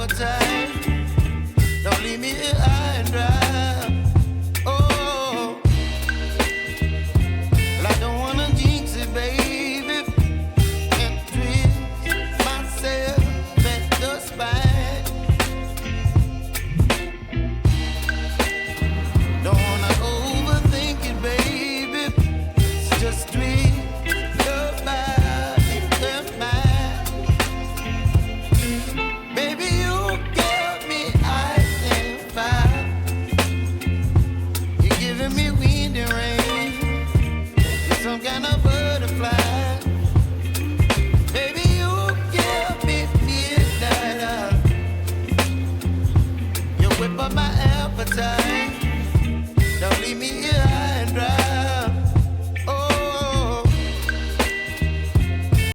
appetite. Don't leave me here high and dry. Oh, well, I don't wanna jinx it, baby, and twist myself at the spine. Don't wanna overthink it, baby. It's just twist your body and mine. Baby, you give me ice and fire. You're giving me wind and rain. You're some kind of butterfly. Baby, you give me midnight. You whip up my appetite. Don't leave me